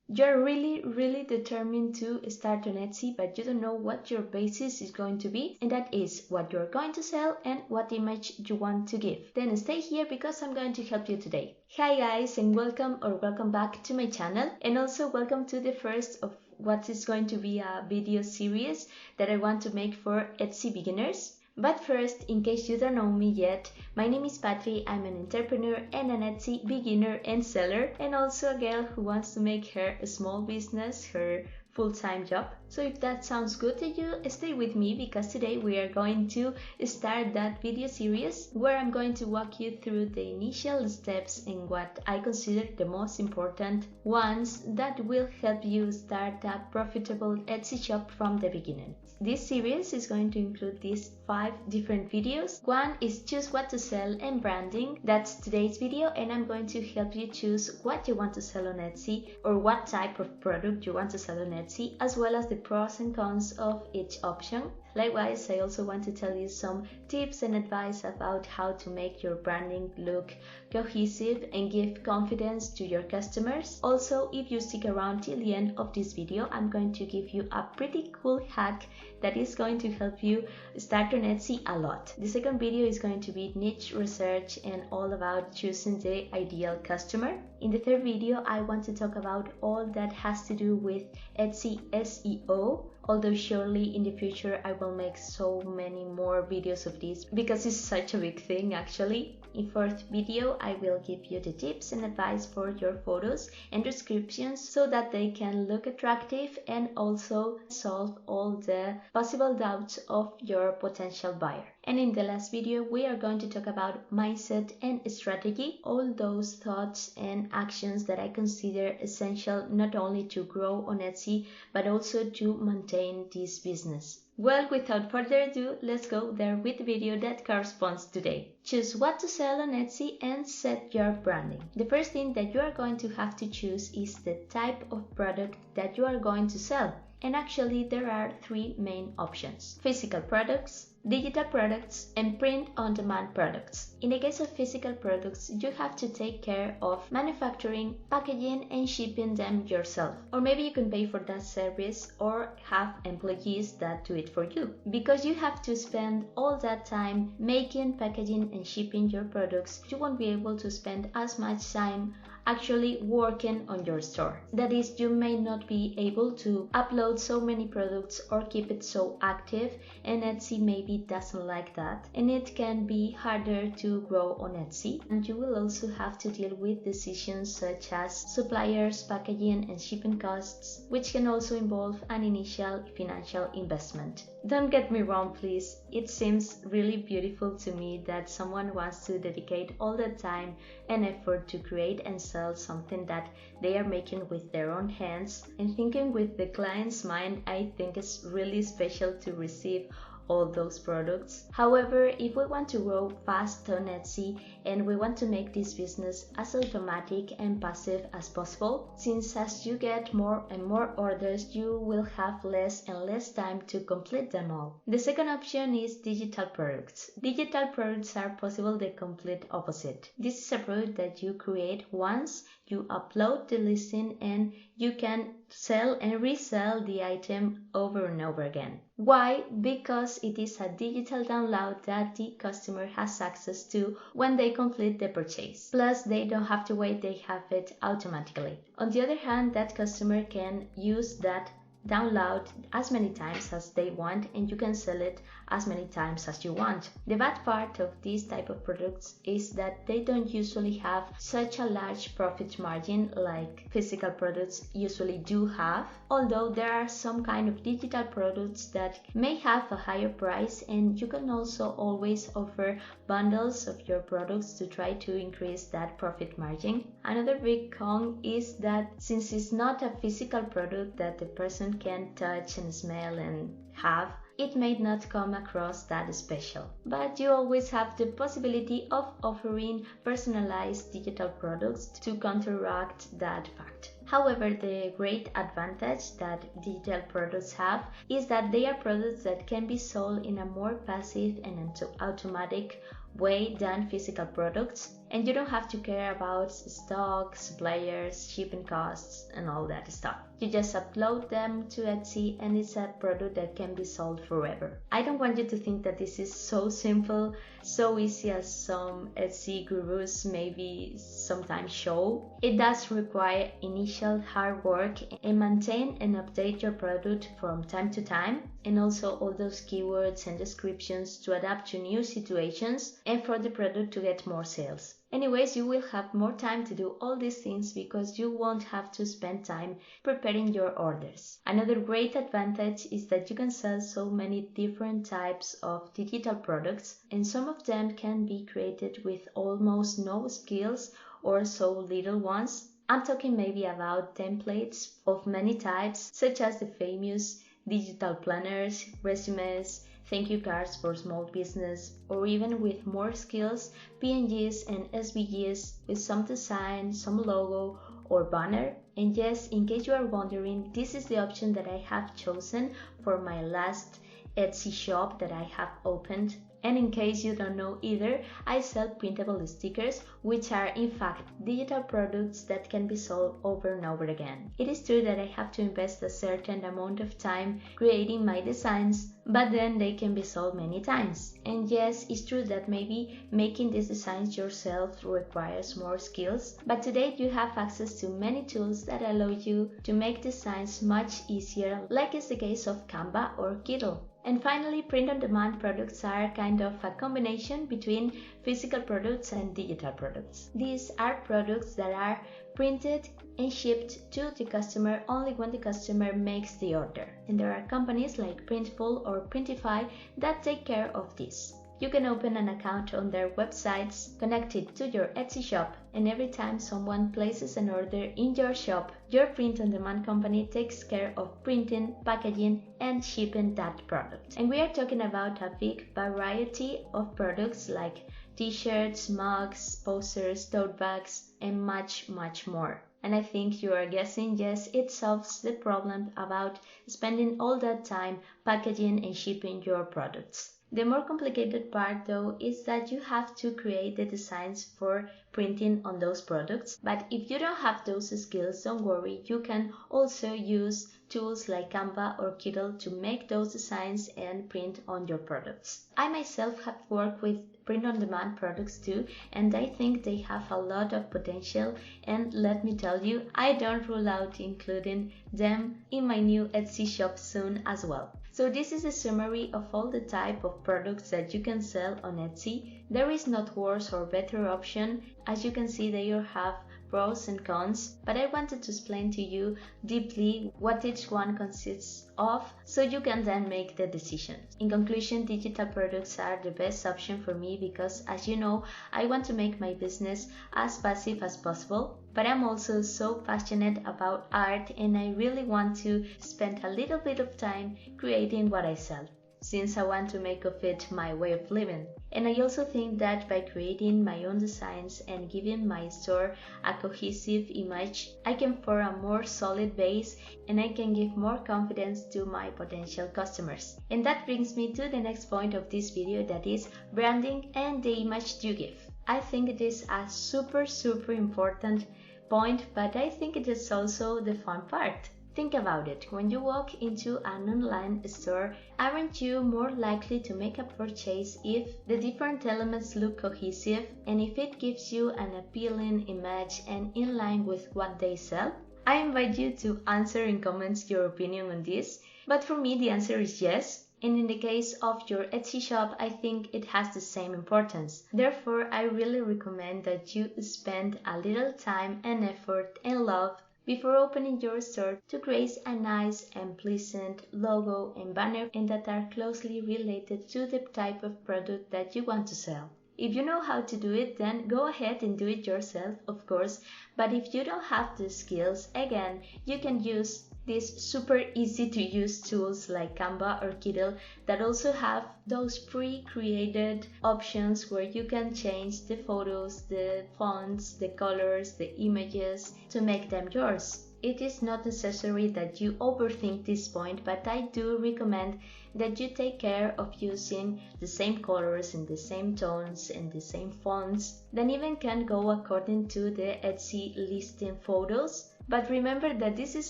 You're really determined to start on Etsy, but you don't know what your basis is going to be, and that is what you're going to sell and what image you want to give. Then stay here because I'm going to help you today. Hi guys, and welcome back to my channel, and also welcome to the first of what is going to be a video series that I want to make for Etsy beginners. But first, in case you don't know me yet, my name is Patri. I'm an entrepreneur and an Etsy beginner and seller, and also a girl who wants to make her small business her full-time job. So if that sounds good to you, stay with me because today we are going to start that video series where I'm going to walk you through the initial steps in what I consider the most important ones that will help you start a profitable Etsy shop from the beginning. This series is going to include these 5 different videos. One is choose what to sell and branding. That's today's video, and I'm going to help you choose what you want to sell on Etsy or what type of product you want to sell on Etsy, as well as the pros and cons of each option. Likewise, I also want to tell you some tips and advice about how to make your branding look cohesive and give confidence to your customers. Also, if you stick around till the end of this video, I'm going to give you a pretty cool hack that is going to help you start on Etsy a lot. The second video is going to be niche research and all about choosing the ideal customer. In the third video, I want to talk about all that has to do with Etsy SEO. Although surely in the future I will make so many more videos of this because it's such a big thing actually. In fourth video, I will give you the tips and advice for your photos and descriptions so that they can look attractive and also solve all the possible doubts of your potential buyer. And in the last video, we are going to talk about mindset and strategy, all those thoughts and actions that I consider essential not only to grow on Etsy, but also to maintain this business. Well, without further ado, let's go there with the video that corresponds today. Choose what to sell on Etsy and set your branding. The first thing that you are going to have to choose is the type of product that you are going to sell. And actually, there are 3 main options: physical products, digital products, and print-on-demand products. In the case of physical products, you have to take care of manufacturing, packaging, and shipping them yourself. Or maybe you can pay for that service or have employees that do it for you. Because you have to spend all that time making, packaging, and shipping your products, you won't be able to spend as much time actually working on your store. That is, you may not be able to upload so many products or keep it so active, and Etsy maybe doesn't like that, and it can be harder to grow on Etsy. And you will also have to deal with decisions such as suppliers, packaging, and shipping costs, which can also involve an initial financial investment. Don't get me wrong, please. It seems really beautiful to me that someone wants to dedicate all the time and effort to create and sell something that they are making with their own hands, and thinking with the client's mind. I think it's really special to receive all those products. However, if we want to grow fast on Etsy and we want to make this business as automatic and passive as possible, since as you get more and more orders, you will have less and less time to complete them all. The second option is digital products. Digital products are possible the complete opposite. This is a product that you create once, you upload the listing, and you can sell and resell the item over and over again. Why? Because it is a digital download that the customer has access to when they complete the purchase. Plus, they don't have to wait, they have it automatically. On the other hand, that customer can use that download as many times as they want, and you can sell it as many times as you want. The bad part of these type of products is that they don't usually have such a large profit margin like physical products usually do have, although there are some kind of digital products that may have a higher price, and you can also always offer bundles of your products to try to increase that profit margin. Another big con is that since it's not a physical product that the person can touch and smell and have, it may not come across that special. But you always have the possibility of offering personalized digital products to counteract that fact. However, the great advantage that digital products have is that they are products that can be sold in a more passive and automatic way than physical products, And you don't have to care about stock, suppliers, shipping costs, and all that stuff. You just upload them to Etsy and it's a product that can be sold forever. I don't want you to think that this is so simple, so easy as some Etsy gurus maybe sometimes show. It does require initial hard work and maintain and update your product from time to time, and also all those keywords and descriptions to adapt to new situations and for the product to get more sales. Anyways, you will have more time to do all these things because you won't have to spend time preparing your orders. Another great advantage is that you can sell so many different types of digital products, and some of them can be created with almost no skills or so little ones. I'm talking maybe about templates of many types, such as the famous digital planners, resumes, thank you cards for small business, or even with more skills, PNGs and SVGs with some design, some logo or banner. And yes, in case you are wondering, this is the option that I have chosen for my last Etsy shop that I have opened. And in case you don't know either, I sell printable stickers, which are in fact digital products that can be sold over and over again. It is true that I have to invest a certain amount of time creating my designs, but then they can be sold many times. And yes, it's true that maybe making these designs yourself requires more skills, but today you have access to many tools that allow you to make designs much easier, like is the case of Canva or Kindle. And finally, print-on-demand products are kind of a combination between physical products and digital products. These are products that are printed and shipped to the customer only when the customer makes the order. And there are companies like Printful or Printify that take care of this. You can open an account on their websites, connect it to your Etsy shop, and every time someone places an order in your shop, your print-on-demand company takes care of printing, packaging, and shipping that product. And we are talking about a big variety of products like t-shirts, mugs, posters, tote bags, and much, much more. And I think you are guessing, yes, it solves the problem about spending all that time packaging and shipping your products. The more complicated part though is that you have to create the designs for printing on those products, but if you don't have those skills, don't worry, you can also use tools like Canva or Kindle to make those designs and print on your products. I myself have worked with print-on-demand products too, and I think they have a lot of potential, and let me tell you, I don't rule out including them in my new Etsy shop soon as well. So this is a summary of all the type of products that you can sell on Etsy. There is not worse or better option. As you can see, they all have pros and cons, but I wanted to explain to you deeply what each one consists of so you can then make the decision. In conclusion, digital products are the best option for me because, as you know, I want to make my business as passive as possible, but I'm also so passionate about art and I really want to spend a little bit of time creating what I sell, since I want to make of it my way of living. And I also think that by creating my own designs and giving my store a cohesive image, I can form a more solid base and I can give more confidence to my potential customers. And that brings me to the next point of this video, that is branding and the image you give. I think it is a super important point, but I think it is also the fun part. Think about it, when you walk into an online store, aren't you more likely to make a purchase if the different elements look cohesive and if it gives you an appealing image and in line with what they sell? I invite you to answer in comments your opinion on this, but for me the answer is yes. And in the case of your Etsy shop, I think it has the same importance. Therefore, I really recommend that you spend a little time and effort and love before opening your store to create a nice and pleasant logo and banner and that are closely related to the type of product that you want to sell. If you know how to do it, then go ahead and do it yourself, of course, but if you don't have the skills, again, you can use these super easy to use tools like Canva or Kindle that also have those pre-created options where you can change the photos, the fonts, the colors, the images to make them yours. It is not necessary that you overthink this point, but I do recommend that you take care of using the same colors and the same tones and the same fonts that even can go according to the Etsy listing photos. But remember that this is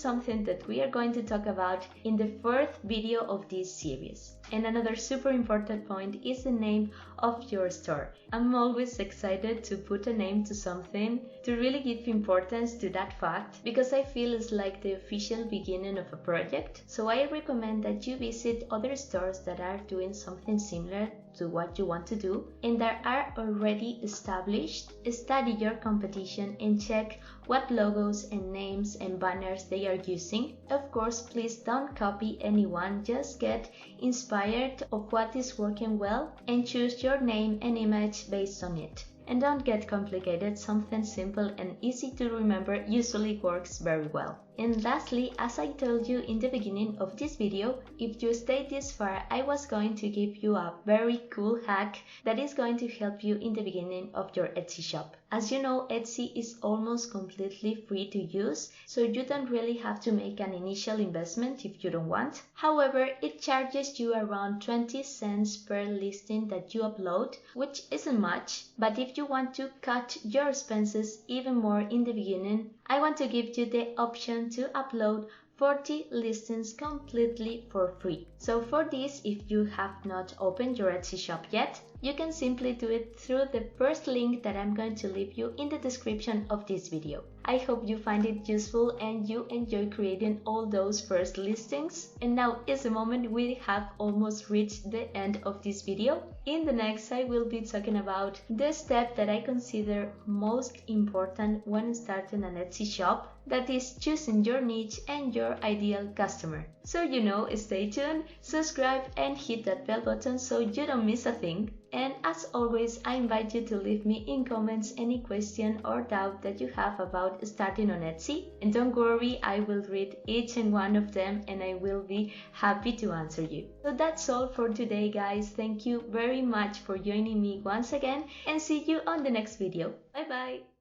something that we are going to talk about in the first video of this series. And another super important point is the name of your store. I'm always excited to put a name to something, to really give importance to that fact, because I feel it's like the official beginning of a project. So I recommend that you visit other stores that are doing something similar to what you want to do and that are already established. Study your competition and check what logos and names and banners they are using. Of course, please don't copy anyone, just get inspired of what is working well and choose your name and image based on it. And don't get complicated, something simple and easy to remember usually works very well. And lastly, as I told you in the beginning of this video, if you stayed this far, I was going to give you a very cool hack that is going to help you in the beginning of your Etsy shop. As you know, Etsy is almost completely free to use, so you don't really have to make an initial investment if you don't want. However, it charges you around 20 cents per listing that you upload, which isn't much, but if you want to cut your expenses even more in the beginning, I want to give you the option to upload 40 listings completely for free. So for this, if you have not opened your Etsy shop yet, you can simply do it through the first link that I'm going to leave you in the description of this video. I hope you find it useful and you enjoy creating all those first listings. And now is the moment we have almost reached the end of this video. In the next, I will be talking about the step that I consider most important when starting an Etsy shop, that is choosing your niche and your ideal customer. So stay tuned, subscribe and hit that bell button so you don't miss a thing. And as always, I invite you to leave me in comments any question or doubt that you have about starting on Etsy. And don't worry, I will read each and one of them and I will be happy to answer you. So that's all for today, guys. Thank you very much for joining me once again and see you on the next video. Bye bye!